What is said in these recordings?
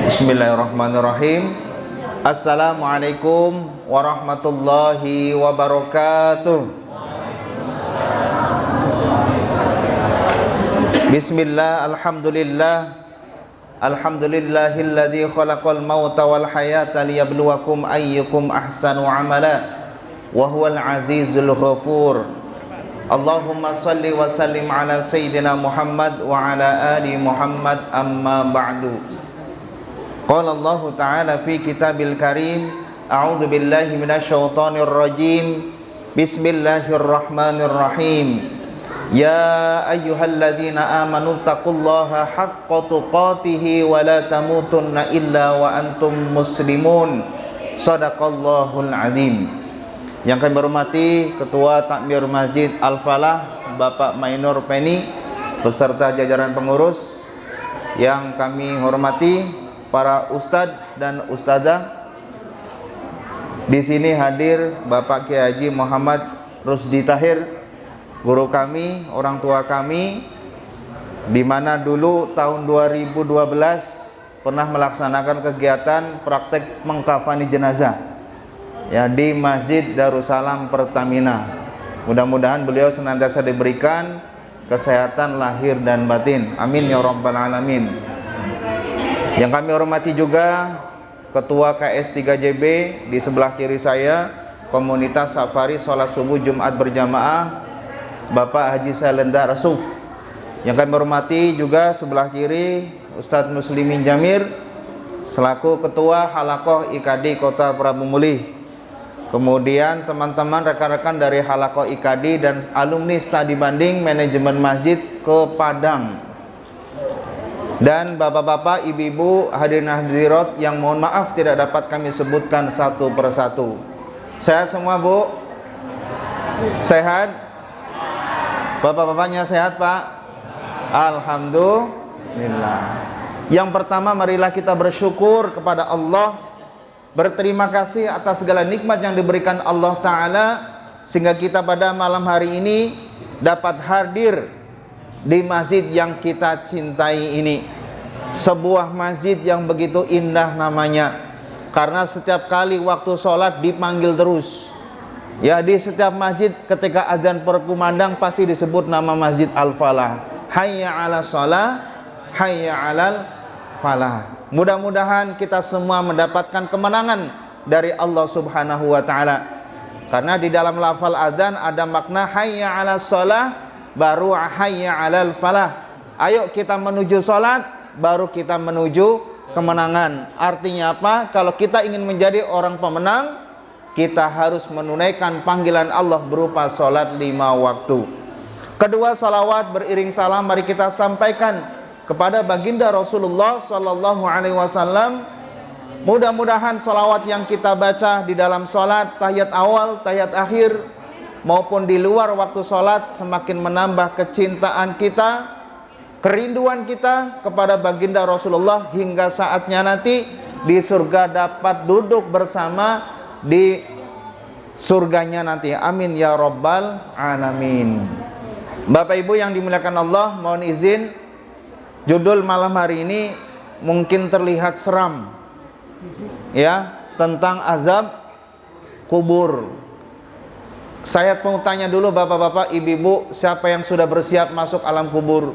Bismillahirrahmanirrahim. Assalamualaikum warahmatullahi wabarakatuh. Bismillah, alhamdulillah. Alhamdulillahilladzi khalaqal mauta wal hayata liyabluwakum ayyukum ahsanu amala wa huwal azizul ghafur. Allahumma salli wa sallim ala sayyidina Muhammad wa ala ali Muhammad, amma ba'du. Qala Allah Ta'ala fi kitabil karim, a'udzu billahi minasyaitonir rajim. Bismillahirrahmanirrahim. Ya ayyuhalladzina amanu taqullaha haqqa tuqatih wa la tamutunna illa wa antum muslimun. Shadaqallahul azim. Yang kami hormati Ketua Takmir Masjid Al-Falah Bapak Mainur Peni beserta jajaran pengurus, yang kami hormati para ustadz dan ustadzah. Di sini hadir Bapak Kiai Haji Muhammad Rusdi Tahir, guru kami, orang tua kami, di mana dulu tahun 2012 pernah melaksanakan kegiatan praktek mengkafani jenazah ya di Masjid Darussalam Pertamina. Mudah-mudahan beliau senantiasa diberikan kesehatan lahir dan batin. Amin ya rabbal alamin. Yang kami hormati juga Ketua KS3JB di sebelah kiri saya, Komunitas Safari Sholat Subuh Jumat Berjamaah, Bapak Haji Salenda Rasuf. Yang kami hormati juga sebelah kiri Ustadz Muslimin Jamir selaku Ketua Halaqah IKD Kota Prabu Mulih. Kemudian teman-teman rekan-rekan dari Halaqah IKD dan alumni studi banding manajemen masjid ke Padang. Dan bapak-bapak, ibu-ibu, hadirin hadirat yang mohon maaf tidak dapat kami sebutkan satu persatu. Sehat semua, Bu? Sehat? Bapak-bapaknya sehat, Pak? Alhamdulillah. Yang pertama, marilah kita bersyukur kepada Allah, berterima kasih atas segala nikmat yang diberikan Allah Ta'ala, sehingga kita pada malam hari ini dapat hadir di masjid yang kita cintai ini. Sebuah masjid yang begitu indah namanya, karena setiap kali waktu sholat dipanggil terus ya. Di setiap masjid ketika azan berkumandang pasti disebut nama Masjid Al-Falah. Hayya ala sholah, hayya alal falah. Mudah-mudahan kita semua mendapatkan kemenangan dari Allah Subhanahu wa ta'ala, karena di dalam lafal azan ada makna hayya ala sholah baru hayya alal falah. Ayo kita menuju sholat, baru kita menuju kemenangan. Artinya apa? Kalau kita ingin menjadi orang pemenang, kita harus menunaikan panggilan Allah berupa sholat 5 waktu. Kedua, salawat beriring salam mari kita sampaikan kepada baginda Rasulullah Sallallahu Alaihi Wasallam. Mudah-mudahan salawat yang kita baca di dalam sholat, tahiyat awal, tahiyat akhir, maupun di luar waktu sholat semakin menambah kecintaan kita, kerinduan kita kepada baginda Rasulullah, hingga saatnya nanti di surga dapat duduk bersama di surganya nanti. Amin ya rabbal alamin. Bapak Ibu yang dimuliakan Allah, mohon izin, judul malam hari ini mungkin terlihat seram ya, tentang azab kubur. Saya mau tanya dulu bapak-bapak, ibu-ibu, siapa yang sudah bersiap masuk alam kubur?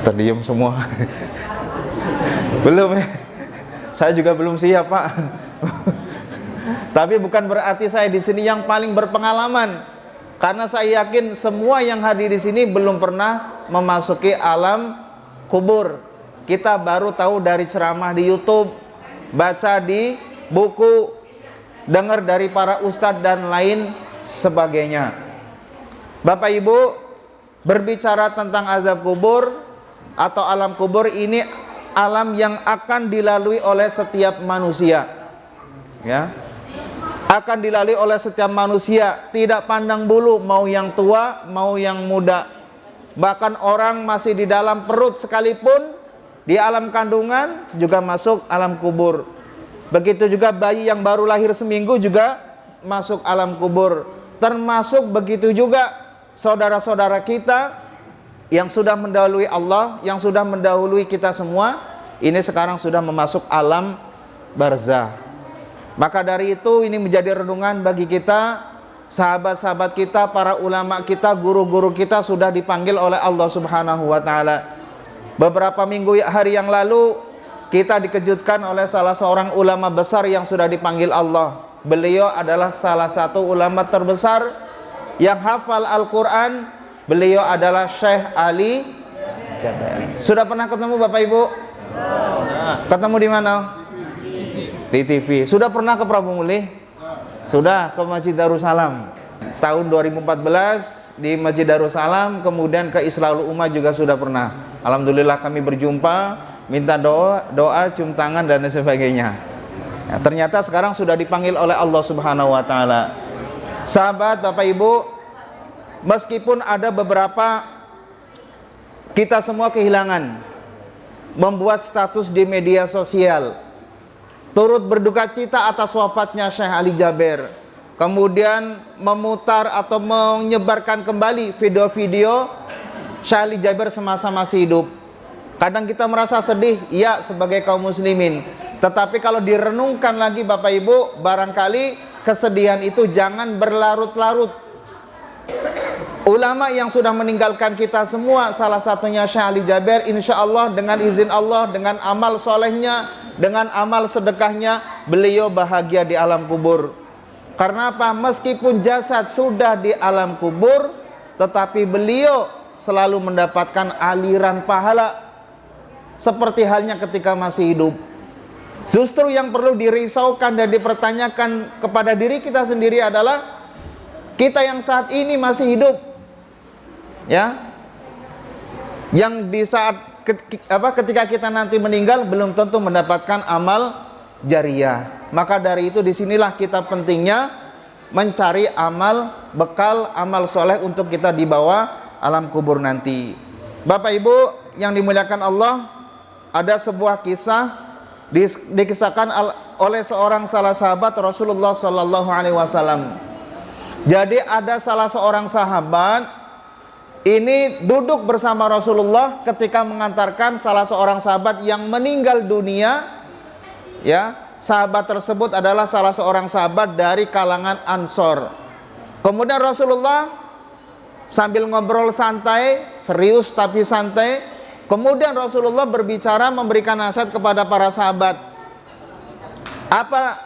Terdiam semua. Belum ya? Saya juga belum siap, Pak. Tapi bukan berarti saya di sini yang paling berpengalaman, karena saya yakin semua yang hadir di sini belum pernah memasuki alam kubur. Kita baru tahu dari ceramah di YouTube, baca di buku, dengar dari para ustadz dan lain sebagainya. Bapak Ibu, berbicara tentang azab kubur atau alam kubur, ini alam yang akan dilalui oleh setiap manusia ya. Akan dilalui oleh setiap manusia, tidak pandang bulu, mau yang tua mau yang muda. Bahkan orang masih di dalam perut sekalipun, di alam kandungan juga masuk alam kubur. Begitu juga bayi yang baru lahir seminggu juga masuk alam kubur. Termasuk begitu juga saudara-saudara kita yang sudah mendahului Allah, yang sudah mendahului kita semua, ini sekarang sudah memasuk alam barzah. Maka dari itu ini menjadi renungan bagi kita, sahabat-sahabat kita, para ulama kita, guru-guru kita sudah dipanggil oleh Allah Subhanahu wa taala. Beberapa hari yang lalu kita dikejutkan oleh salah seorang ulama besar yang sudah dipanggil Allah. Beliau adalah salah satu ulama terbesar yang hafal Al-Quran. Beliau adalah Syekh Ali Jaber. Sudah pernah ketemu Bapak Ibu? Ketemu di mana? Di TV. Sudah pernah ke Prabu Mulih? Sudah ke Masjid Darussalam. Tahun 2014 di Masjid Darussalam, kemudian ke Islahul Ummah juga sudah pernah. Alhamdulillah kami berjumpa, minta doa, cium tangan dan sebagainya. Ya, ternyata sekarang sudah dipanggil oleh Allah Subhanahu wa taala. Sahabat, Bapak Ibu, meskipun ada beberapa kita semua kehilangan, membuat status di media sosial, turut berduka cita atas wafatnya Syekh Ali Jaber, kemudian memutar atau menyebarkan kembali video-video Syekh Ali Jaber semasa masih hidup. Kadang kita merasa sedih, ya, sebagai kaum muslimin. Tetapi kalau direnungkan lagi Bapak Ibu, barangkali kesedihan itu jangan berlarut-larut. Ulama yang sudah meninggalkan kita semua, salah satunya Syekh Ali Jaber, insya Allah dengan izin Allah, dengan amal solehnya, dengan amal sedekahnya, beliau bahagia di alam kubur. Karena apa? Meskipun jasad sudah di alam kubur, tetapi beliau selalu mendapatkan aliran pahala seperti halnya ketika masih hidup. Justru yang perlu dirisaukan dan dipertanyakan kepada diri kita sendiri adalah kita yang saat ini masih hidup, ya, yang di saat ketika kita nanti meninggal belum tentu mendapatkan amal jariyah. Maka dari itu disinilah kita pentingnya mencari amal bekal, amal soleh untuk kita dibawa alam kubur nanti. Bapak Ibu yang dimuliakan Allah, ada sebuah kisah dikisahkan oleh seorang salah sahabat Rasulullah Sallallahu Alaihi Wasallam. Jadi ada salah seorang sahabat ini duduk bersama Rasulullah ketika mengantarkan salah seorang sahabat yang meninggal dunia. Ya, sahabat tersebut adalah salah seorang sahabat dari kalangan Ansor. Kemudian Rasulullah sambil ngobrol santai, serius tapi santai, kemudian Rasulullah berbicara, memberikan nasihat kepada para sahabat. Apa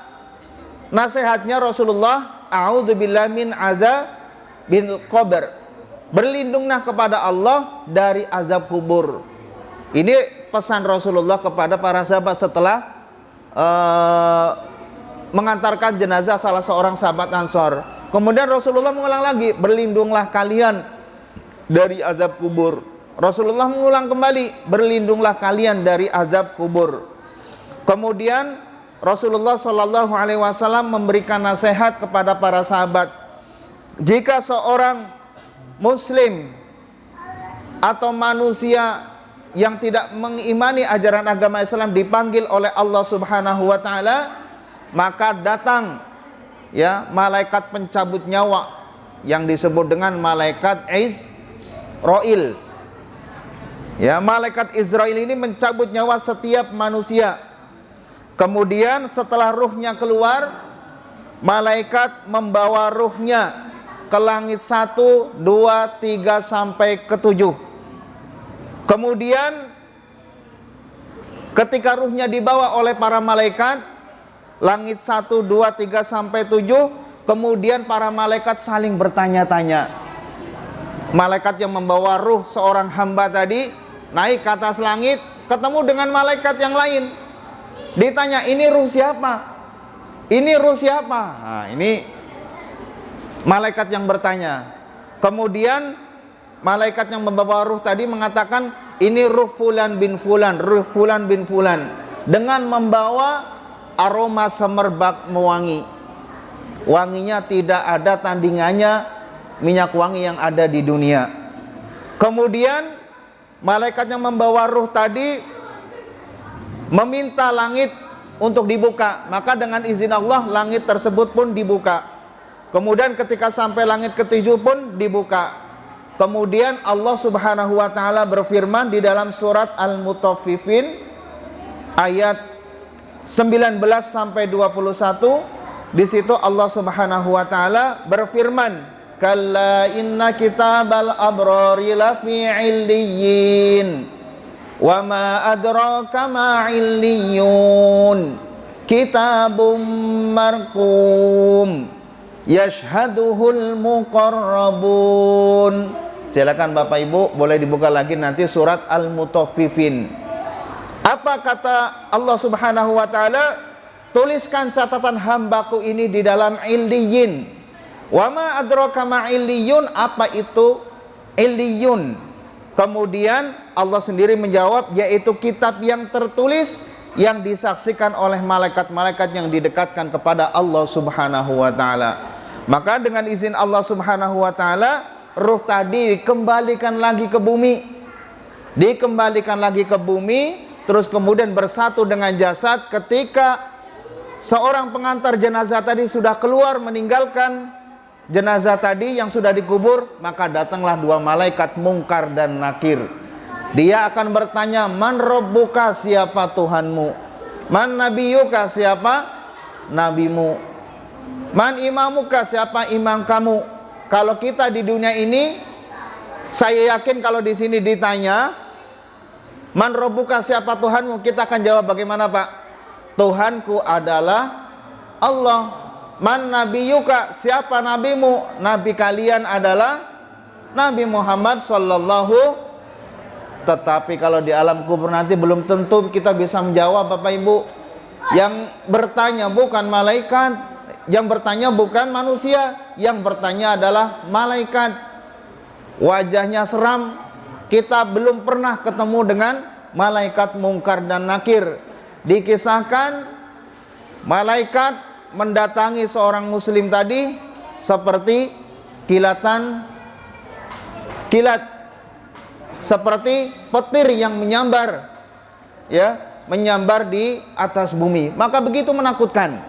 nasihatnya Rasulullah? A'udzubillahi min adzabil qabr. Berlindunglah kepada Allah dari azab kubur. Ini pesan Rasulullah kepada para sahabat setelah mengantarkan jenazah salah seorang sahabat Ansor. Kemudian Rasulullah mengulang lagi, berlindunglah kalian dari azab kubur. Rasulullah mengulang kembali, berlindunglah kalian dari azab kubur. Kemudian Rasulullah Shallallahu Alaihi Wasallam memberikan nasihat kepada para sahabat, jika seorang Muslim atau manusia yang tidak mengimani ajaran agama Islam dipanggil oleh Allah Subhanahu Wa Taala, maka datang, ya, malaikat pencabut nyawa yang disebut dengan malaikat Israil. Ya, malaikat Israil ini mencabut nyawa setiap manusia. Kemudian setelah ruhnya keluar, malaikat membawa ruhnya ke langit 1, 2, 3 sampai ke 7. Kemudian ketika ruhnya dibawa oleh para malaikat, langit 1, 2, 3 sampai 7, kemudian para malaikat saling bertanya-tanya. Malaikat yang membawa ruh seorang hamba tadi naik ke atas langit, ketemu dengan malaikat yang lain. Ditanya, ini ruh siapa? Ini ruh siapa? Nah, ini malaikat yang bertanya. Kemudian malaikat yang membawa ruh tadi mengatakan, ini ruh fulan bin fulan, ruh fulan bin fulan, dengan membawa aroma semerbak mewangi. Wanginya tidak ada tandingannya minyak wangi yang ada di dunia. Kemudian malaikat yang membawa ruh tadi meminta langit untuk dibuka, maka dengan izin Allah langit tersebut pun dibuka. Kemudian ketika sampai langit ke-7 pun dibuka. Kemudian Allah Subhanahu wa taala berfirman di dalam surat Al-Mutaffifin ayat 19 sampai 21. Di situ Allah Subhanahu wa taala berfirman, "Kalla inna kitabal abrari lafi 'illiyyin wa ma adraka ma 'illiyun kitabum marqum yashhaduhul muqarrabun." Silakan Bapak Ibu boleh dibuka lagi nanti surat Al-Mutaffifin. Apa kata Allah Subhanahu wa taala? Tuliskan catatan hambaku ini di dalam illiyin. Wa ma adraka ma illiyun, apa itu illiyun? Kemudian Allah sendiri menjawab, yaitu kitab yang tertulis yang disaksikan oleh malaikat-malaikat yang didekatkan kepada Allah Subhanahu wa taala. Maka dengan izin Allah Subhanahu wa taala, ruh tadi dikembalikan lagi ke bumi. Dikembalikan lagi ke bumi, terus kemudian bersatu dengan jasad. Ketika seorang pengantar jenazah tadi sudah keluar meninggalkan jenazah tadi yang sudah dikubur, maka datanglah dua malaikat Mungkar dan Nakir. Dia akan bertanya, "Man rabbuka?" Siapa Tuhanmu? "Man nabiyuka?" Siapa nabimu? "Man imamuka?" Siapa imam kamu? Kalau kita di dunia ini, saya yakin kalau di sini ditanya, "Man rabbuka?" Siapa Tuhanmu? Kita akan jawab bagaimana, Pak? Tuhanku adalah Allah. "Man nabiyuka?" Siapa nabimu? Nabi kalian adalah Nabi Muhammad sallallahu. Tetapi kalau di alam kubur nanti belum tentu kita bisa menjawab, Bapak Ibu. Yang bertanya bukan malaikat, yang bertanya bukan manusia, yang bertanya adalah malaikat. Wajahnya seram. Kita belum pernah ketemu dengan malaikat Mungkar dan Nakir. Dikisahkan malaikat mendatangi seorang muslim tadi seperti kilat, seperti petir yang menyambar, ya, menyambar di atas bumi. Maka begitu menakutkan.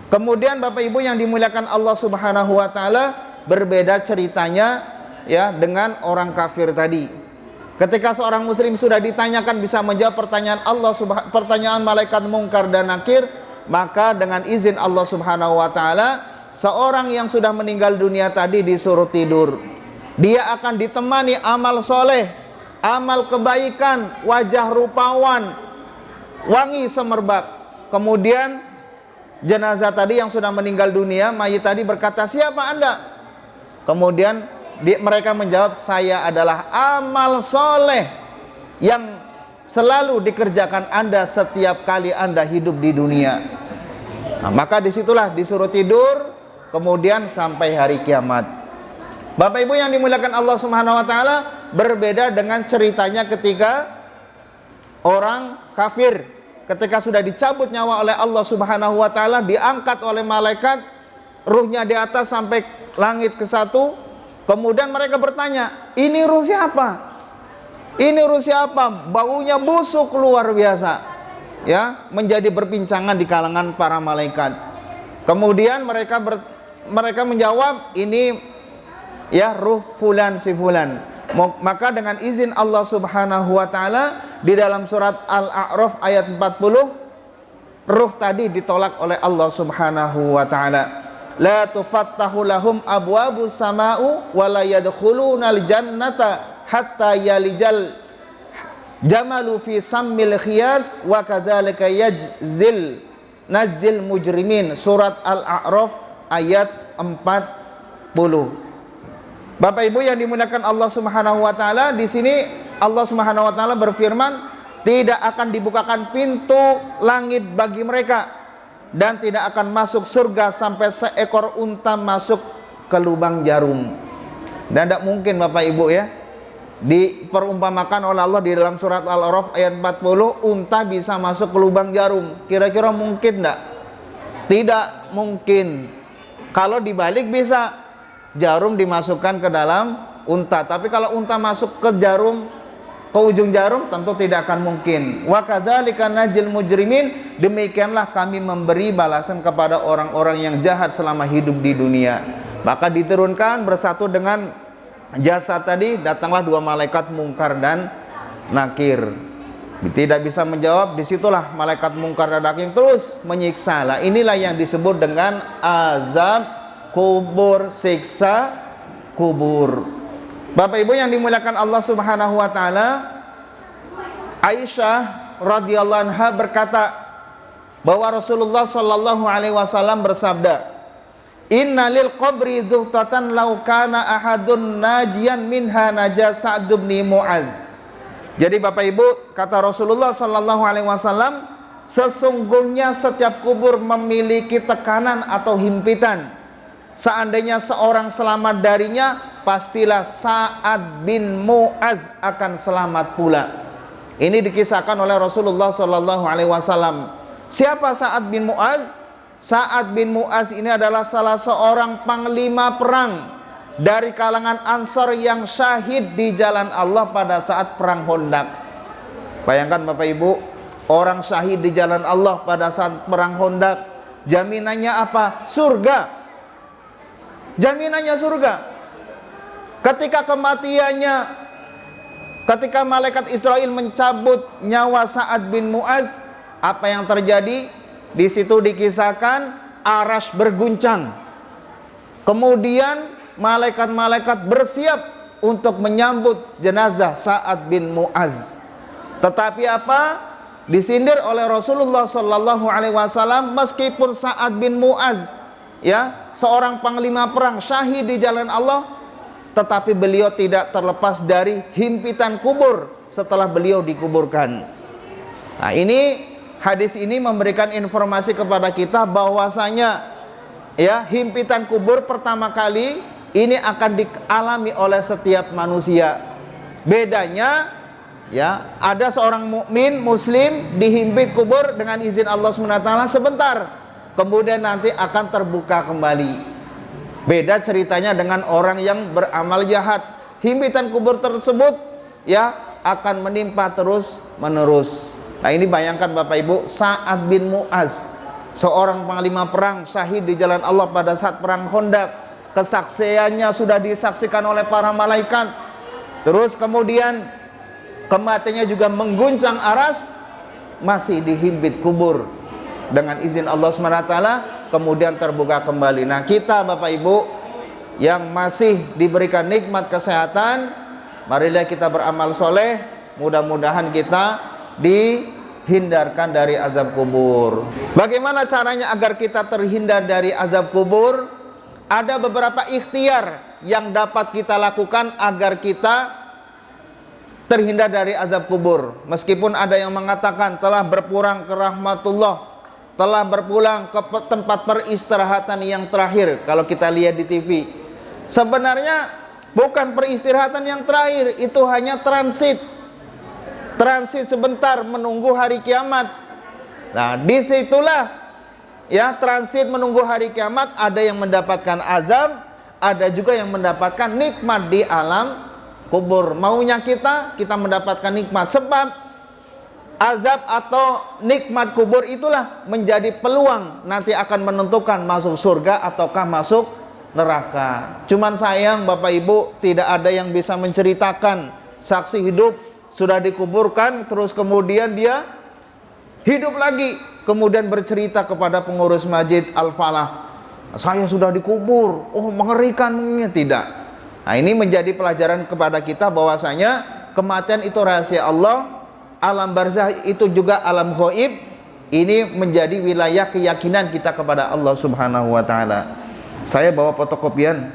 Kemudian Bapak Ibu yang dimuliakan Allah Subhanahu wa taala, berbeda ceritanya ya dengan orang kafir tadi. Ketika seorang muslim sudah ditanyakan bisa menjawab pertanyaan malaikat Mungkar dan Nakir, maka dengan izin Allah Subhanahu wa taala, seorang yang sudah meninggal dunia tadi disuruh tidur. Dia akan ditemani amal soleh, amal kebaikan, wajah rupawan, wangi semerbak. Kemudian jenazah tadi yang sudah meninggal dunia, mayit tadi berkata, "Siapa Anda?" Kemudian mereka menjawab, "Saya adalah amal soleh yang selalu dikerjakan Anda setiap kali Anda hidup di dunia." Nah, maka disitulah disuruh tidur, kemudian sampai hari kiamat. Bapak Ibu yang dimuliakan Allah Subhanahu wa taala, berbeda dengan ceritanya ketika orang kafir, ketika sudah dicabut nyawa oleh Allah Subhanahu wa taala, diangkat oleh malaikat, ruhnya di atas sampai langit ke-1. Kemudian mereka bertanya, "Ini ruh siapa? Ini ruh siapa?" Baunya busuk luar biasa, ya, menjadi perbincangan di kalangan para malaikat. Kemudian mereka menjawab, "Ini ya ruh fulan si fulan." Maka dengan izin Allah Subhanahu wa taala, di dalam surat Al-A'raf ayat 40, ruh tadi ditolak oleh Allah Subhanahu wa taala. "La tufattahu lahum abwabus sama'u wa la yadkhulunal jannata hatta yalijal jamalu fi sammil khiyat wa kadzalika najzil mujrimin." Surat Al-A'raf ayat 40. Bapak Ibu yang dimuliakan Allah Subhanahu wa taala, di sini Allah Subhanahu wa taala berfirman, tidak akan dibukakan pintu langit bagi mereka dan tidak akan masuk surga sampai seekor unta masuk ke lubang jarum. Dan tidak mungkin Bapak Ibu ya, diperumpamakan oleh Allah di dalam surat Al-A'raf ayat 40, unta bisa masuk ke lubang jarum. Kira-kira mungkin tidak? Tidak mungkin. Kalau dibalik bisa, jarum dimasukkan ke dalam unta. Tapi kalau unta masuk ke jarum, ke ujung jarum, tentu tidak akan mungkin. Wa kadzalika najzil mujrimin, demikianlah kami memberi balasan kepada orang-orang yang jahat selama hidup di dunia. Maka diturunkan bersatu dengan jasad tadi, datanglah dua malaikat Mungkar dan Nakir. tidak bisa menjawab, disitulah malaikat mungkar dan nakir terus menyiksa. Lah inilah yang disebut dengan azab kubur, siksa kubur. Bapak Ibu yang dimuliakan Allah Subhanahu wa taala, Aisyah radhiyallahu anha berkata bahwa Rasulullah sallallahu alaihi wasallam bersabda, "Innalil qabri dhuhtatan law kana ahadun najian minha naja Sa'd bin Mu'adz." Jadi Bapak Ibu, kata Rasulullah sallallahu alaihi wasallam, sesungguhnya setiap kubur memiliki tekanan atau himpitan. Seandainya seorang selamat darinya, pastilah Sa'ad bin Mu'adz akan selamat pula. Ini dikisahkan oleh Rasulullah sallallahu alaihi wasallam. Siapa Sa'ad bin Mu'adz? Sa'ad bin Mu'adz ini adalah salah seorang panglima perang dari kalangan Ansor yang syahid di jalan Allah pada saat perang Khandaq. Bayangkan Bapak Ibu, orang syahid di jalan Allah pada saat perang Khandaq, jaminannya apa? Surga. Jaminannya surga. Ketika kematiannya, ketika malaikat Israel mencabut nyawa Sa'ad bin Mu'adz, apa yang terjadi? Di situ dikisahkan arasy berguncang. Kemudian malaikat-malaikat bersiap untuk menyambut jenazah Sa'ad bin Mu'adz. Tetapi apa? Disindir oleh Rasulullah sallallahu alaihi wasallam, meskipun Sa'ad bin Mu'adz ya, seorang panglima perang syahid di jalan Allah, tetapi beliau tidak terlepas dari himpitan kubur setelah beliau dikuburkan. Nah, hadis ini memberikan informasi kepada kita bahwasanya ya, himpitan kubur pertama kali ini akan dialami oleh setiap manusia. Bedanya ya, ada seorang mukmin muslim dihimpit kubur dengan izin Allah SWT sebentar, kemudian nanti akan terbuka kembali. Beda ceritanya dengan orang yang beramal jahat. Himpitan kubur tersebut ya akan menimpa terus menerus. Nah, ini bayangkan Bapak Ibu, Sa'ad bin Mu'adz, seorang panglima perang syahid di jalan Allah pada saat perang Khandaq. Kesaksiannya sudah disaksikan oleh para malaikat. Terus kemudian kematiannya juga mengguncang aras, masih dihimpit kubur dengan izin Allah SWT, kemudian terbuka kembali. Nah, kita Bapak Ibu yang masih diberikan nikmat kesehatan, marilah kita beramal soleh, mudah-mudahan kita dihindarkan dari azab kubur. Bagaimana caranya agar kita terhindar dari azab kubur? Ada beberapa ikhtiar yang dapat kita lakukan agar kita terhindar dari azab kubur. Meskipun ada yang mengatakan telah berpulang ke rahmatullah, telah berpulang ke tempat peristirahatan yang terakhir. Kalau kita lihat di TV, sebenarnya bukan peristirahatan yang terakhir, itu hanya transit sebentar menunggu hari kiamat. Nah, disitulah ya, transit menunggu hari kiamat. Ada yang mendapatkan azab, ada juga yang mendapatkan nikmat di alam kubur. Maunya kita mendapatkan nikmat, sebab azab atau nikmat kubur itulah menjadi peluang nanti akan menentukan masuk surga ataukah masuk neraka. Cuman sayang Bapak Ibu, tidak ada yang bisa menceritakan saksi hidup sudah dikuburkan terus kemudian dia hidup lagi, kemudian bercerita kepada pengurus masjid Al-Falah, saya sudah dikubur. Oh, mengerikan ini. Tidak. Nah, ini menjadi pelajaran kepada kita bahwasanya kematian itu rahasia Allah, alam barzah itu juga alam ghaib. Ini menjadi wilayah keyakinan kita kepada Allah Subhanahu wa taala. Saya bawa fotokopian,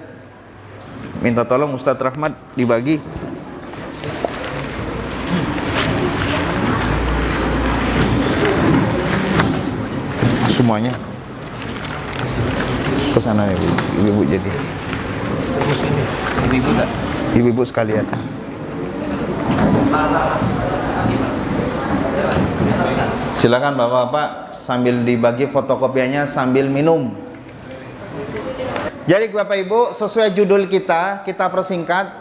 minta tolong Ustadz Rahmat dibagi. Semuanya ke sana ya, ibu-ibu. Jadi ibu-ibu enggak? Ibu-ibu sekalian. Silakan Bapak-bapak sambil dibagi fotokopiannya sambil minum. Jadi Bapak Ibu, sesuai judul kita persingkat.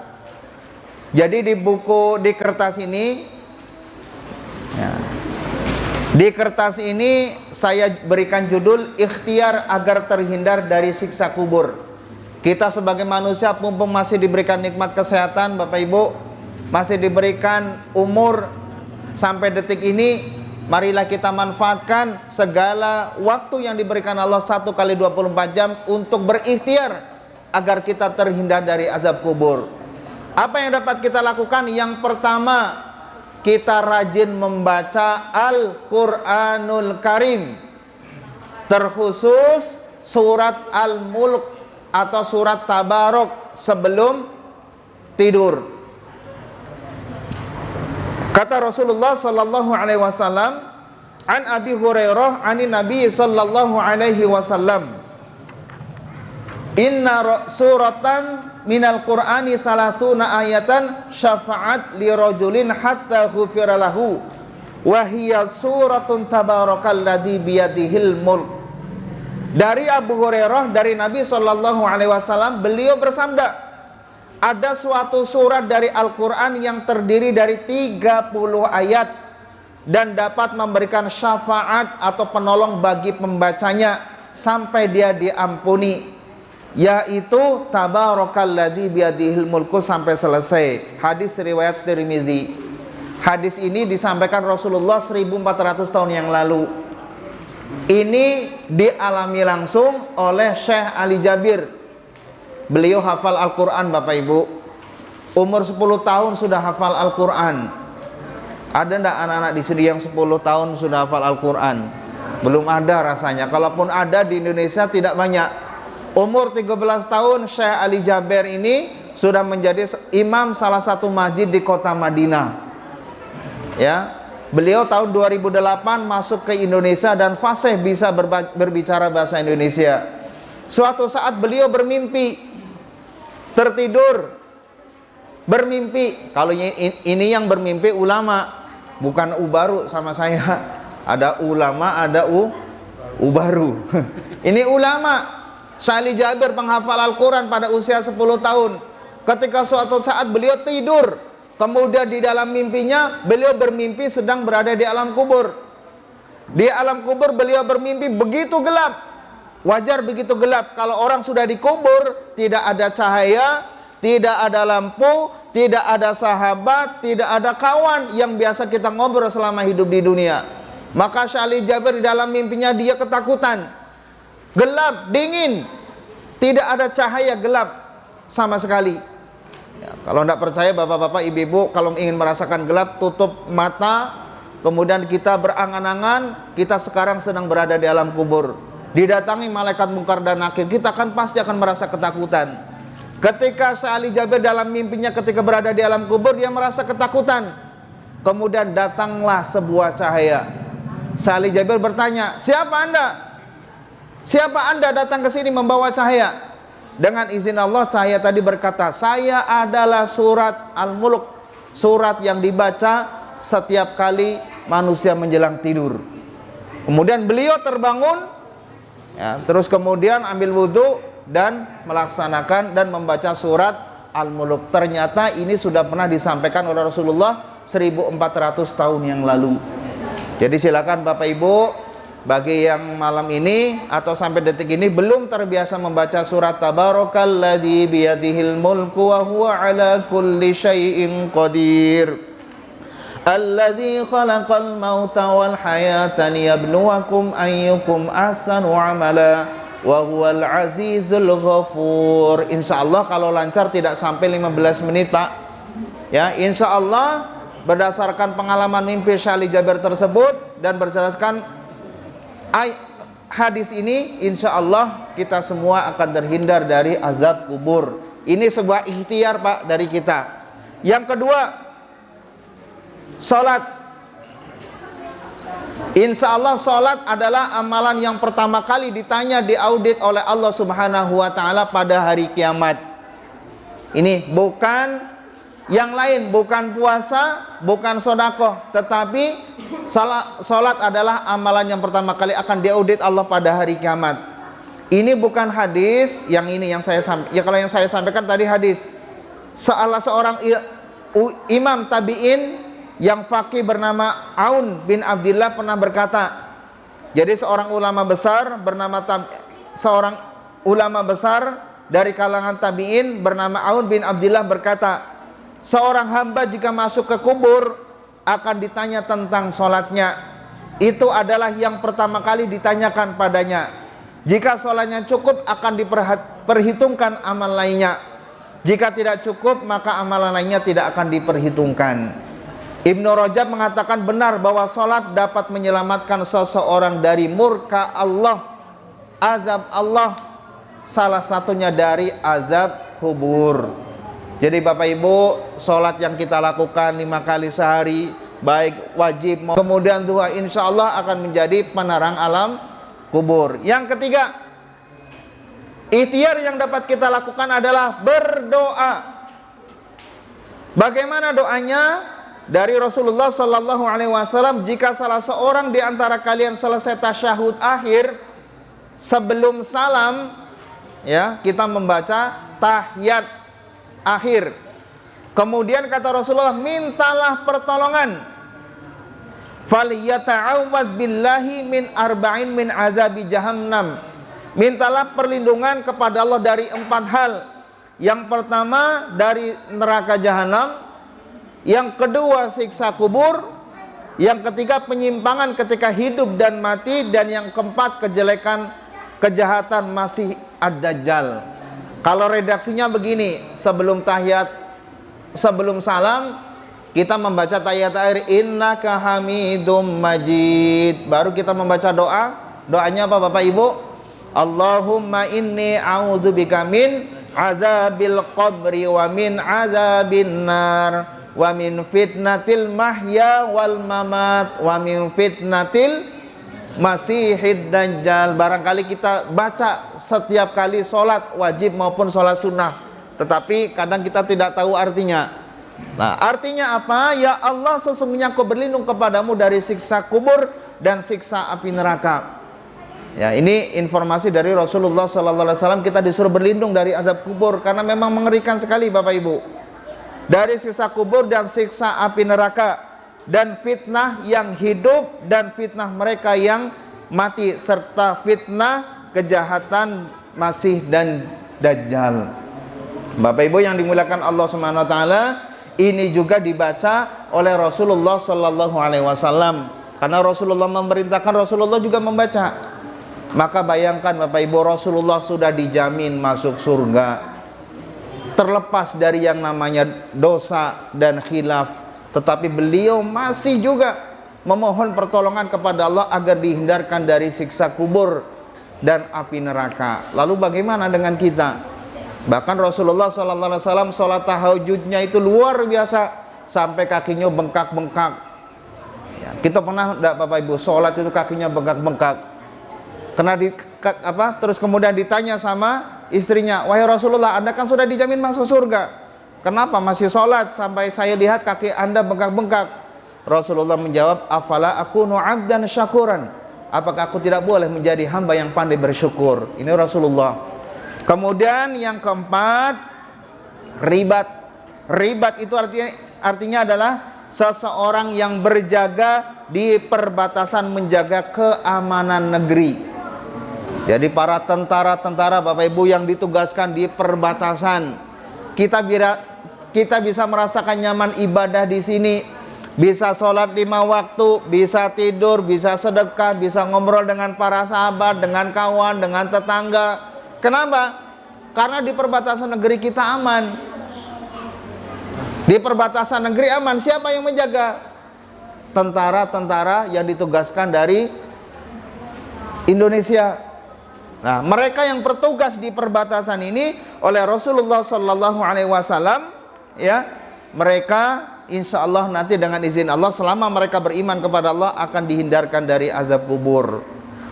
Jadi di buku, di kertas ini ya, di kertas ini saya berikan judul ikhtiar agar terhindar dari siksa kubur. Kita sebagai manusia mumpung masih diberikan nikmat kesehatan Bapak Ibu, masih diberikan umur sampai detik ini, marilah kita manfaatkan segala waktu yang diberikan Allah 1 kali 24 jam untuk berikhtiar agar kita terhindar dari azab kubur. Apa yang dapat kita lakukan? Yang pertama, kita rajin membaca Al-Quranul Karim, terkhusus surat Al-Mulk atau surat Tabarok sebelum tidur. Kata Rasulullah sallallahu alaihi wasallam, an Abi Hurairah anin Nabi sallallahu alaihi wasallam, inna suratan minal Qur'ani 30 ayatan syafa'at li rajulin hatta ghufira lahu wa hiya suratun tabarakalladzi biyadihil mulk. Dari Abu Hurairah, dari Nabi sallallahu alaihi wasallam, beliau bersabda, ada suatu surat dari Al-Quran yang terdiri dari 30 ayat dan dapat memberikan syafaat atau penolong bagi pembacanya sampai dia diampuni, yaitu tabarakalladzi biyadihil mulku sampai selesai. Hadis riwayat Tirmizi. Hadis ini disampaikan Rasulullah 1400 tahun yang lalu. Ini dialami langsung oleh Syekh Ali Jabir. Beliau hafal Al-Quran, Bapak Ibu. Umur 10 tahun sudah hafal Al-Quran. Ada enggak anak-anak di sini yang 10 tahun sudah hafal Al-Quran? Belum ada rasanya. Kalaupun ada di Indonesia tidak banyak. Umur 13 tahun Syekh Ali Jabir ini sudah menjadi imam salah satu masjid di kota Madinah. Ya, beliau tahun 2008 masuk ke Indonesia dan fasih bisa berbicara bahasa Indonesia. Suatu saat beliau bermimpi, tertidur, bermimpi. Kalau ini yang bermimpi ulama, bukan ubaru sama saya. Ada ulama, ada ubaru. Ini ulama. Syekh Ali Jabir penghafal Al-Quran pada usia 10 tahun. Ketika suatu saat beliau tidur, kemudian di dalam mimpinya beliau bermimpi sedang berada di alam kubur. Di alam kubur beliau bermimpi begitu gelap. Wajar begitu gelap. Kalau orang sudah dikubur, tidak ada cahaya, tidak ada lampu, tidak ada sahabat, tidak ada kawan yang biasa kita ngobrol selama hidup di dunia. Maka Syekh Ali Jabir di dalam mimpinya dia ketakutan. Gelap, dingin, tidak ada cahaya, gelap sama sekali. Ya, kalau tidak percaya bapak-bapak, ibu-ibu, kalau ingin merasakan gelap, tutup mata, kemudian kita berangan-angan, kita sekarang sedang berada di alam kubur. Didatangi malaikat mungkar dan nakir, kita kan pasti akan merasa ketakutan. Ketika Syekh Ali Jabir dalam mimpinya ketika berada di alam kubur, dia merasa ketakutan. Kemudian datanglah sebuah cahaya. Syekh Ali Jabir bertanya, siapa anda? Siapa anda datang ke sini membawa cahaya? Dengan izin Allah, cahaya tadi berkata, saya adalah surat Al-Mulk, surat yang dibaca setiap kali manusia menjelang tidur. Kemudian beliau terbangun, ya, terus kemudian ambil wudhu dan melaksanakan dan membaca surat Al-Mulk. Ternyata ini sudah pernah disampaikan oleh Rasulullah 1400 tahun yang lalu. Jadi silakan Bapak Ibu, bagi yang malam ini atau sampai detik ini belum terbiasa membaca surat Tabarakalladzi biyadihil mulku wa huwa ala kulli syai'in qadir, alladzi khalaqal mauta wal hayata liyabluwakum ayyukum ahsanu amala wa huwal azizul ghafur. Insyaallah kalau lancar tidak sampai 15 menit Pak. Ya, insyaallah berdasarkan pengalaman mimpi Syekh Ali Jabir tersebut dan berdasarkan hadis ini, insyaallah kita semua akan terhindar dari azab kubur. Ini sebuah ikhtiar Pak dari kita. Yang kedua, salat. Insyaallah salat adalah amalan yang pertama kali ditanya, diaudit oleh Allah Subhanahu wa taala pada hari kiamat. Ini bukan yang lain, bukan puasa, bukan sedekah, tetapi salat adalah amalan yang pertama kali akan diaudit Allah pada hari kiamat. Ini bukan hadis yang ini yang saya ya, kalau yang saya sampaikan tadi hadis. Salah seorang imam tabi'in yang faqih bernama Aun bin Abdillah pernah berkata, jadi seorang ulama besar dari kalangan tabi'in bernama Aun bin Abdillah berkata, seorang hamba jika masuk ke kubur, akan ditanya tentang sholatnya. Itu adalah yang pertama kali ditanyakan padanya. Jika sholatnya cukup, akan diperhitungkan amal lainnya. Jika tidak cukup, maka amalan lainnya tidak akan diperhitungkan. Ibnu Rajab mengatakan benar bahwa sholat dapat menyelamatkan seseorang dari murka Allah, azab Allah, salah satunya dari azab kubur. Jadi Bapak Ibu, sholat yang kita lakukan 5 kali sehari, baik wajib kemudian duha, insya Allah akan menjadi penerang alam kubur. Yang ketiga, ikhtiar yang dapat kita lakukan adalah berdoa. Bagaimana doanya? Dari Rasulullah Sallallahu Alaihi Wasallam, jika salah seorang di antara kalian selesai tasyahud akhir, sebelum salam, ya, kita membaca tahiyat akhir. Kemudian kata Rasulullah, mintalah pertolongan. Falyata'awwad billahi min arba'in min azabi jahannam. Mintalah perlindungan kepada Allah dari 4 hal. Yang pertama dari neraka jahanam, yang kedua siksa kubur, yang ketiga penyimpangan ketika hidup dan mati, dan yang keempat kejelekan kejahatan Masih Ad-Dajjal. Kalau redaksinya begini, sebelum tahiyat, sebelum salam, kita membaca tahiyat akhir, innaka hamidum majid. Baru kita membaca doa. Doanya apa Bapak Ibu? Allahumma inni a'udzubika min azabil qabri wa min azabin nar wa min fitnatil mahya wal mamat wa min fitnatil masihid dajjal. Barangkali kita baca setiap kali sholat wajib maupun sholat sunnah, tetapi kadang kita tidak tahu artinya. Nah, artinya apa? Ya Allah, sesungguhnya Aku berlindung kepadamu dari siksa kubur dan siksa api neraka. Ya, ini informasi dari Rasulullah SAW. Kita disuruh berlindung dari azab kubur karena memang mengerikan sekali Bapak Ibu. Dari siksa kubur dan siksa api neraka, dan fitnah yang hidup dan fitnah mereka yang mati, serta fitnah kejahatan Masih dan Dajjal. Bapak Ibu yang dimuliakan Allah Subhanahu wa taala, ini juga dibaca oleh Rasulullah sallallahu alaihi wasallam. Karena Rasulullah memerintahkan, Rasulullah juga membaca. Maka bayangkan Bapak Ibu, Rasulullah sudah dijamin masuk surga, terlepas dari yang namanya dosa dan khilaf, tetapi beliau masih juga memohon pertolongan kepada Allah agar dihindarkan dari siksa kubur dan api neraka. Lalu bagaimana dengan kita? Bahkan Rasulullah SAW sholat tahajudnya itu luar biasa, sampai kakinya bengkak-bengkak. Ya, kita pernah enggak Bapak Ibu sholat itu kakinya bengkak-bengkak? Terus kemudian ditanya sama istrinya, wahai Rasulullah, Anda kan sudah dijamin masuk surga, kenapa masih sholat sampai saya lihat kaki Anda bengkak-bengkak? Rasulullah menjawab, afala akunu abdan syakuran, apakah aku tidak boleh menjadi hamba yang pandai bersyukur? Ini Rasulullah. Kemudian yang keempat, ribat. Ribat itu artinya adalah seseorang yang berjaga di perbatasan, menjaga keamanan negeri. Jadi para tentara-tentara Bapak Ibu yang ditugaskan di perbatasan, kita bisa merasakan nyaman ibadah di sini, bisa sholat 5 waktu, bisa tidur, bisa sedekah, bisa ngobrol dengan para sahabat, dengan kawan, dengan tetangga. Kenapa? Karena di perbatasan negeri kita aman. Di perbatasan negeri aman. Siapa yang menjaga? Tentara-tentara yang ditugaskan dari Indonesia. Nah, mereka yang bertugas di perbatasan ini oleh Rasulullah Sallallahu Alaihi Wasallam, ya, mereka insya Allah nanti dengan izin Allah, selama mereka beriman kepada Allah, akan dihindarkan dari azab kubur.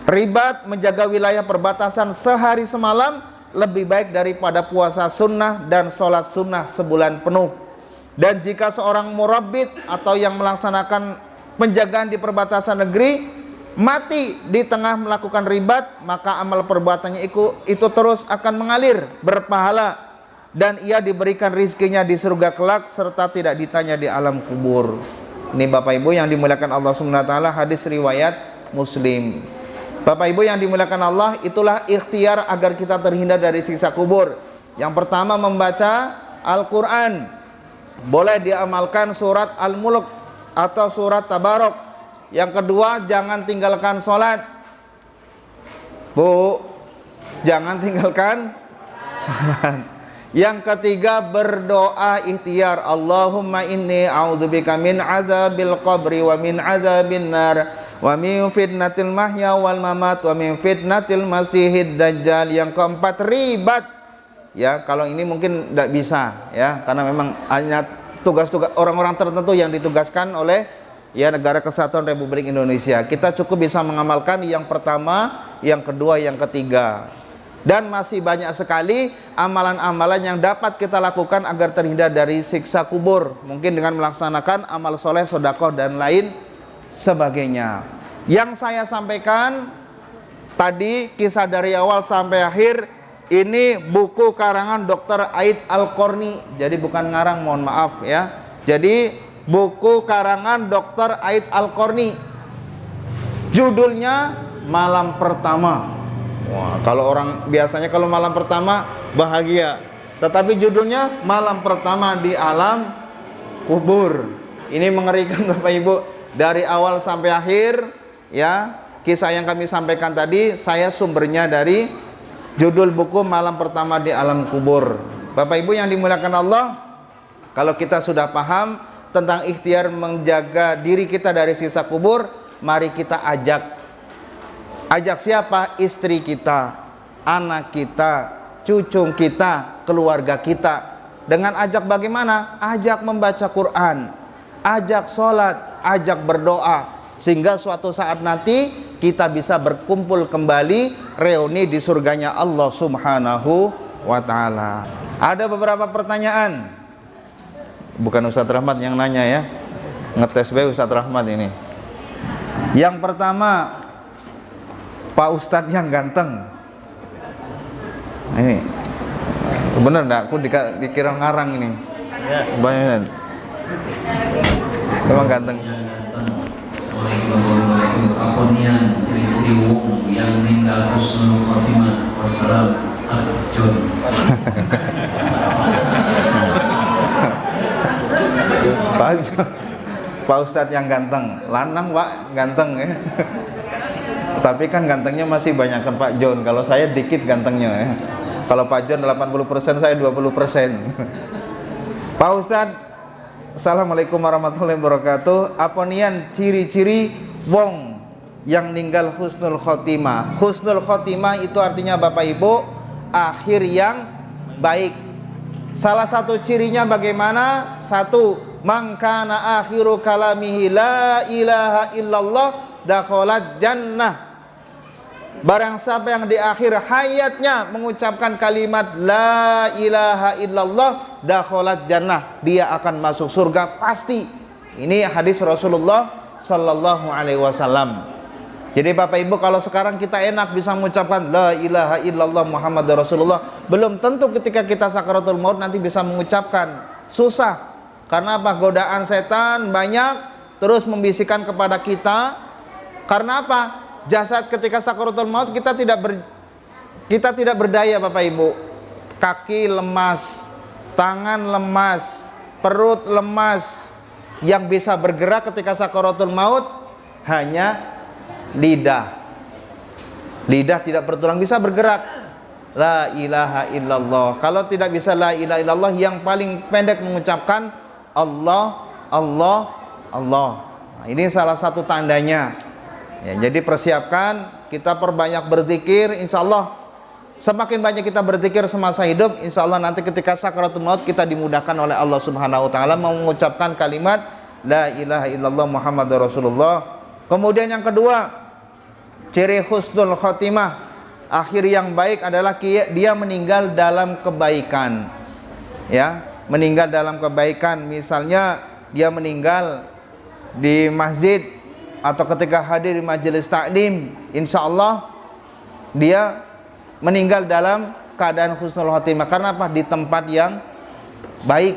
Ribat, menjaga wilayah perbatasan sehari semalam, lebih baik daripada puasa sunnah dan sholat sunnah sebulan penuh. Dan jika seorang murabbit atau yang melaksanakan penjagaan di perbatasan negeri mati di tengah melakukan ribat, maka amal perbuatannya itu terus akan mengalir berpahala, dan ia diberikan rizkinya di surga kelak serta tidak ditanya di alam kubur. Ini Bapak Ibu yang dimuliakan Allah Subhanahu wa taala, hadis riwayat Muslim. Bapak Ibu yang dimuliakan Allah, itulah ikhtiar agar kita terhindar dari siksa kubur. Yang pertama, membaca Al-Quran. Boleh diamalkan surat Al-Mulk atau surat Tabarok. Yang kedua, jangan tinggalkan sholat. Bu, jangan tinggalkan sholat. Yang ketiga, berdoa ikhtiar. Allahumma inni a'udzubika min adzabil qabri wa min adzabin nar wa min fitnatil mahya wal mamat wa min fitnatil masihid dajjal. Yang keempat, ribat. Ya, kalau ini mungkin tidak bisa ya, karena memang hanya tugas-tugas orang-orang tertentu yang ditugaskan oleh ya Negara Kesatuan Republik Indonesia. Kita cukup bisa mengamalkan yang pertama, yang kedua, yang ketiga. Dan masih banyak sekali amalan-amalan yang dapat kita lakukan agar terhindar dari siksa kubur. Mungkin dengan melaksanakan amal soleh, sedekah, dan lain sebagainya. Yang saya sampaikan tadi, kisah dari awal sampai akhir, ini buku karangan Dr. Aid Al-Qarni. Jadi bukan ngarang, mohon maaf ya. Jadi buku karangan Dr. Aid Al-Qarni. Judulnya Malam Pertama. Wah, kalau orang biasanya kalau malam pertama bahagia, tetapi judulnya Malam Pertama di Alam Kubur. Ini mengerikan Bapak Ibu, dari awal sampai akhir ya. Kisah yang kami sampaikan tadi saya sumbernya dari judul buku Malam Pertama di Alam Kubur. Bapak Ibu yang dimuliakan Allah, kalau kita sudah paham tentang ikhtiar menjaga diri kita dari siksa kubur, mari kita ajak siapa? Istri kita, anak kita, cucu kita, keluarga kita. Dengan ajak bagaimana? Ajak membaca Quran, ajak sholat, ajak berdoa, sehingga suatu saat nanti kita bisa berkumpul kembali, reuni di surganya Allah Subhanahu wa ta'ala. Ada beberapa pertanyaan. Bukan Ustadz Rahmat yang nanya ya, ngetes be Ustadz Rahmat ini. Yang pertama, Pak Ustadz yang ganteng. Ini bener enggak? Aku dikira ngarang ini. Banyak. Memang ganteng. Aponian ciri-ciri wong yang meninggal husnul khotimah. Wassalam. John. Pak Ustadz yang ganteng, lanang Pak, ganteng ya. Tapi kan gantengnya masih banyak kan Pak John. Kalau saya dikit gantengnya ya. Kalau Pak John 80%, saya 20%. Pak Ustadz, assalamualaikum warahmatullahi wabarakatuh. Apa nian ciri-ciri wong yang meninggal husnul khotimah? Husnul khotimah itu artinya Bapak Ibu, akhir yang baik. Salah satu cirinya bagaimana? Satu, man kana akhiru kalamihi la ilaha illallah dakhalat jannah. Barang siapa yang di akhir hayatnya mengucapkan kalimat la ilaha illallah dakhalat jannah, dia akan masuk surga pasti. Ini hadis Rasulullah sallallahu alaihi wasallam. Jadi Bapak Ibu, kalau sekarang kita enak bisa mengucapkan la ilaha illallah Muhammadur Rasulullah, belum tentu ketika kita sakaratul maut nanti bisa mengucapkan. Susah. Karena apa? Godaan setan banyak terus membisikkan kepada kita. Karena apa? Jasad ketika sakaratul maut kita tidak berdaya Bapak Ibu. Kaki lemas, tangan lemas, perut lemas. Yang bisa bergerak ketika sakaratul maut hanya lidah. Lidah tidak bertulang bisa bergerak. La ilaha illallah. Kalau tidak bisa la ilaha illallah, yang paling pendek mengucapkan Allah, Allah, Allah. Nah, ini salah satu tandanya. Ya, jadi persiapkan, kita perbanyak berzikir, insya Allah. Semakin banyak kita berzikir semasa hidup, insya Allah nanti ketika sakaratul maut kita dimudahkan oleh Allah Subhanahu wa ta'ala mengucapkan kalimat la ilaha illallah Muhammadur Rasulullah. Kemudian yang kedua, ciri husnul khotimah, akhir yang baik adalah dia meninggal dalam kebaikan. Ya, meninggal dalam kebaikan. Misalnya dia meninggal di masjid atau ketika hadir di majelis taklim, insya Allah dia meninggal dalam keadaan husnul khotimah. Karena apa? Di tempat yang baik.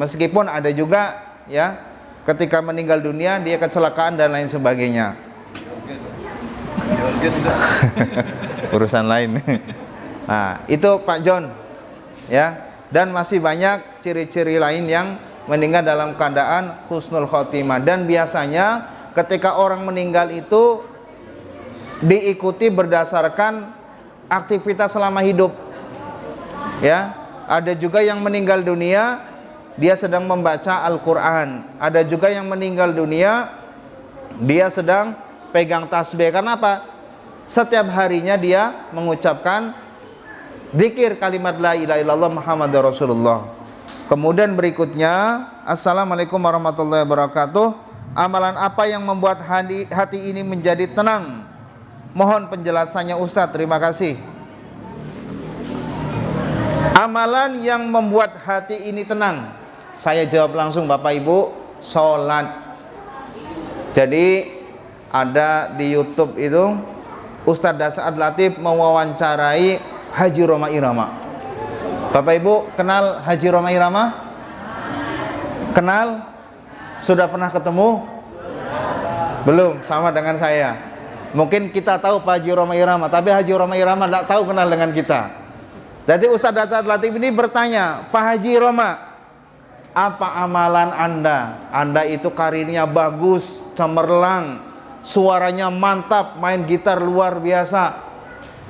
Meskipun ada juga ya ketika meninggal dunia dia kecelakaan dan lain sebagainya. Urusan lain. Nah, itu Pak John ya. Dan masih banyak ciri-ciri lain yang meninggal dalam keadaan husnul khotimah. Dan biasanya ketika orang meninggal itu diikuti berdasarkan aktivitas selama hidup. Ya, ada juga yang meninggal dunia dia sedang membaca Al-Qur'an. Ada juga yang meninggal dunia dia sedang pegang tasbih. Karena apa? Setiap harinya dia mengucapkan zikir kalimat la ilaha illallah Muhammadur Rasulullah. Kemudian berikutnya, Assalamualaikum warahmatullahi wabarakatuh. Amalan apa yang membuat hati ini menjadi tenang? Mohon penjelasannya Ustadz, terima kasih. Amalan yang membuat hati ini tenang, saya jawab langsung Bapak Ibu, sholat. Jadi ada di YouTube itu Ustadz Dasad Latif mewawancarai Haji Roma Irama. Bapak Ibu kenal Haji Roma Irama? Kenal? Sudah pernah ketemu? Belum, sama dengan saya. Mungkin kita tahu Pak Haji Roma Irama, tapi Haji Roma Irama tidak tahu kenal dengan kita. Jadi Ustadz Dasad Latif ini bertanya, Pak Haji Roma, apa amalan Anda? Anda itu karirnya bagus, cemerlang, suaranya mantap, main gitar luar biasa.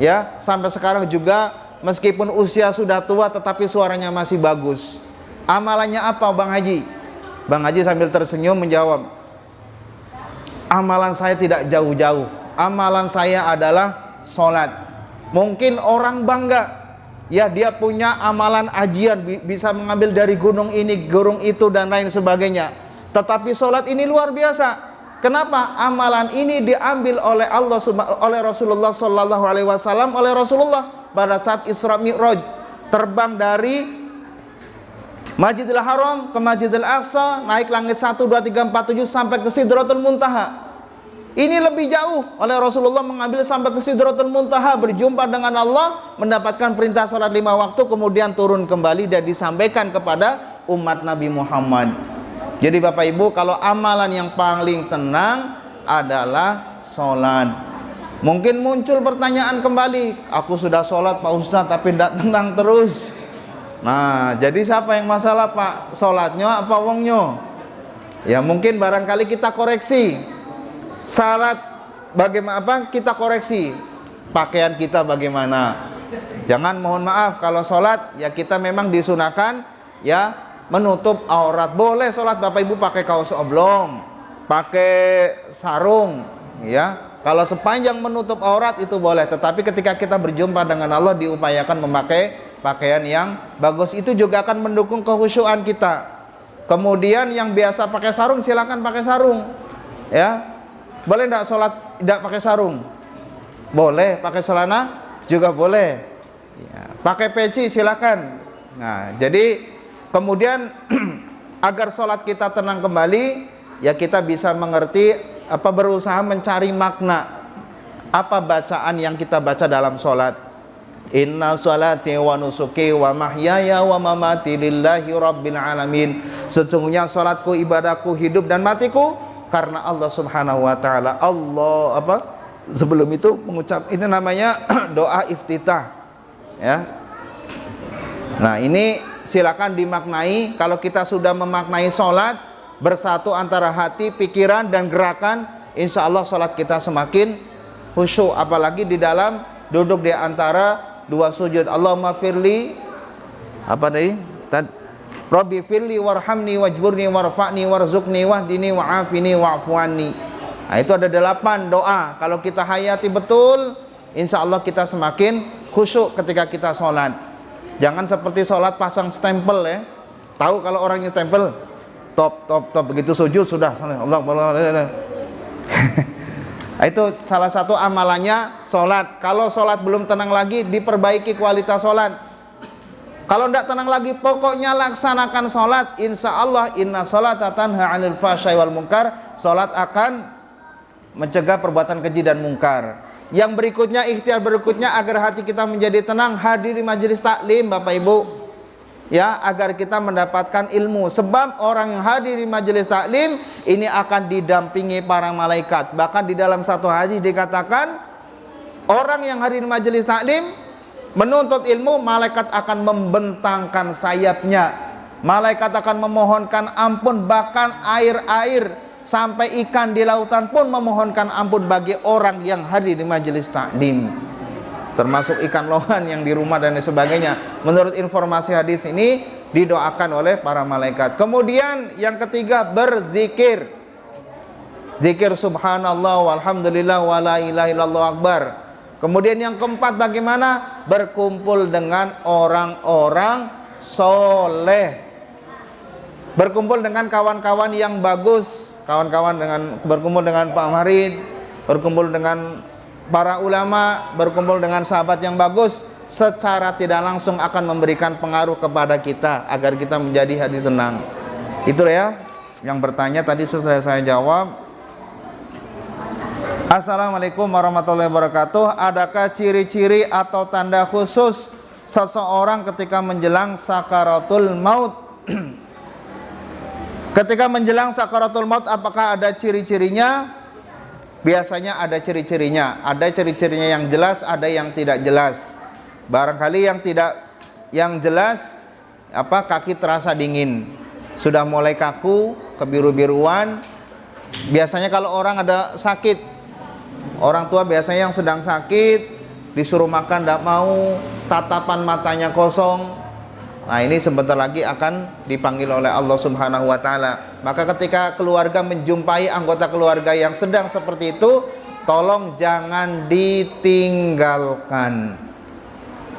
Ya, sampai sekarang juga meskipun usia sudah tua tetapi suaranya masih bagus. Amalannya apa Bang Haji? Bang Haji sambil tersenyum menjawab, amalan saya tidak jauh-jauh. Amalan saya adalah sholat. Mungkin orang bangga, ya dia punya amalan ajian, bisa mengambil dari gunung ini, gunung itu dan lain sebagainya. Tetapi sholat ini luar biasa. Kenapa? Amalan ini diambil oleh Allah, oleh Rasulullah Sallallahu Alaihi Wasallam, oleh Rasulullah pada saat Isra Mi'raj, terbang dari Masjidil Haram ke Masjidil Aqsa, naik langit 1, 2, 3, 4, 7 sampai ke Sidratul Muntaha. Ini lebih jauh, oleh Rasulullah mengambil sampai ke Sidratul Muntaha, berjumpa dengan Allah, mendapatkan perintah sholat 5 waktu, kemudian turun kembali dan disampaikan kepada umat Nabi Muhammad. Jadi Bapak Ibu, kalau amalan yang paling tenang adalah sholat. Mungkin muncul pertanyaan kembali, aku sudah sholat Pak Ustadz tapi tidak tenang terus. Nah, jadi siapa yang masalah Pak? Sholatnya apa wongnya? Ya mungkin barangkali kita koreksi. Salat bagaimana, apa kita koreksi pakaian kita bagaimana. Jangan, mohon maaf, kalau sholat ya kita memang disunahkan ya menutup aurat. Boleh sholat Bapak Ibu pakai kaos oblong, pakai sarung, ya. Kalau sepanjang menutup aurat itu boleh. Tetapi ketika kita berjumpa dengan Allah diupayakan memakai pakaian yang bagus. Itu juga akan mendukung kekhusyuan kita. Kemudian yang biasa pakai sarung silakan pakai sarung, ya. Boleh tidak sholat tidak pakai sarung? Boleh. Pakai celana juga boleh, ya. Pakai peci silakan. Nah, jadi kemudian agar sholat kita tenang kembali, ya kita bisa mengerti, berusaha mencari makna apa bacaan yang kita baca dalam sholat. Inna sholati wa nusuki wa mahyaya wa mamati lillahi rabbil alamin. Sesungguhnya sholatku, ibadahku, hidup dan matiku karena Allah Subhanahu wa taala. Allah sebelum itu mengucap, ini namanya doa iftitah, ya. Nah, ini silakan dimaknai. Kalau kita sudah memaknai sholat, bersatu antara hati, pikiran dan gerakan, insya Allah sholat kita semakin khusyuk. Apalagi di dalam duduk di antara dua sujud. Allahumma firli Rabbi firli warhamni wajburni warfa'ni warzuqni wahdini wa'afini wa'fu'anni. Nah, itu ada 8 doa. Kalau kita hayati betul, insya Allah kita semakin khusyuk ketika kita sholat. Jangan seperti sholat pasang stempel, ya. Tahu kalau orangnya stempel top begitu sujud sudah Allah. Itu salah satu amalannya sholat. Kalau sholat belum tenang lagi, diperbaiki kualitas sholat. Kalau tidak tenang lagi, pokoknya laksanakan sholat. Insya Allah, inna sholata tanha 'anil fahsya'i wal munkar. Sholat akan mencegah perbuatan keji dan mungkar. Yang berikutnya, ikhtiar berikutnya agar hati kita menjadi tenang, hadiri majelis taklim Bapak Ibu, ya, agar kita mendapatkan ilmu. Sebab orang yang hadir di majelis taklim ini akan didampingi para malaikat. Bahkan di dalam satu hadis dikatakan, orang yang hadir di majelis taklim menuntut ilmu, malaikat akan membentangkan sayapnya Malaikat akan memohonkan ampun, bahkan air-air sampai ikan di lautan pun memohonkan ampun bagi orang yang hadir di majelis taklim, termasuk ikan lohan yang di rumah dan sebagainya. Menurut informasi hadis ini didoakan oleh para malaikat. Kemudian yang ketiga, berzikir. Zikir subhanallah walhamdulillah wala ilaha illallah akbar. Kemudian yang keempat bagaimana? Berkumpul dengan orang-orang soleh. Berkumpul dengan kawan-kawan yang bagus. Berkumpul dengan Pak Marid, berkumpul dengan para ulama, berkumpul dengan sahabat yang bagus, secara tidak langsung akan memberikan pengaruh kepada kita agar kita menjadi hati tenang. Itulah ya yang bertanya tadi sudah saya jawab. Assalamualaikum warahmatullahi wabarakatuh. Adakah ciri-ciri atau tanda khusus seseorang ketika menjelang sakaratul maut? Ketika menjelang sakaratul maut, apakah ada ciri-cirinya? Biasanya ada ciri-cirinya. Ada ciri-cirinya yang jelas, ada yang tidak jelas. Barangkali yang jelas kaki terasa dingin, sudah mulai kaku, kebiru-biruan. Biasanya kalau orang ada sakit, orang tua biasanya yang sedang sakit, disuruh makan tidak mau, tatapan matanya kosong. Nah, ini sebentar lagi akan dipanggil oleh Allah Subhanahu wa taala. Maka ketika keluarga menjumpai anggota keluarga yang sedang seperti itu, tolong jangan ditinggalkan.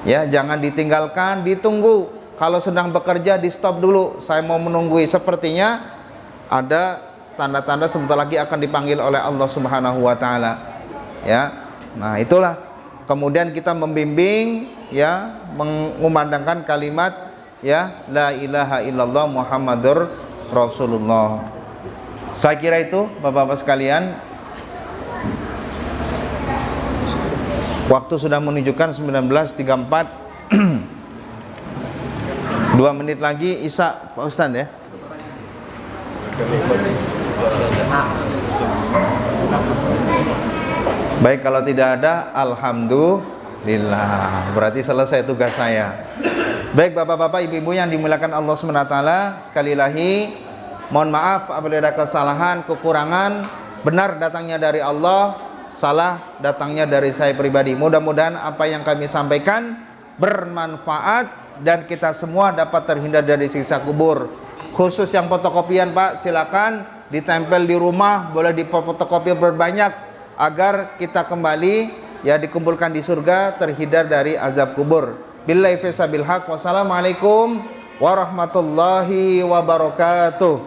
Ya, jangan ditinggalkan, ditunggu. Kalau sedang bekerja di stop dulu, saya mau menunggui. Sepertinya ada tanda-tanda sebentar lagi akan dipanggil oleh Allah Subhanahu wa taala. Ya. Nah, itulah kemudian kita membimbing, ya, mengumandangkan kalimat ya la ilaha illallah Muhammadur Rasulullah. Saya kira itu Bapak-bapak sekalian. Waktu sudah menunjukkan 19.34. 2 menit lagi Isya Pak Ustaz ya. Baik, kalau tidak ada, alhamdulillah, berarti selesai tugas saya. Baik Bapak-bapak, Ibu-ibu yang dimuliakan Allah SWT, sekali lagi mohon maaf apabila ada kesalahan, kekurangan. Benar datangnya dari Allah, salah datangnya dari saya pribadi. Mudah-mudahan apa yang kami sampaikan bermanfaat dan kita semua dapat terhindar dari siksa kubur. Khusus yang fotokopian Pak, silakan ditempel di rumah, boleh difotokopi berbanyak agar kita kembali ya dikumpulkan di surga, terhindar dari azab kubur. Billahi fisabil haq. Wassalamualaikum warahmatullahi wabarakatuh.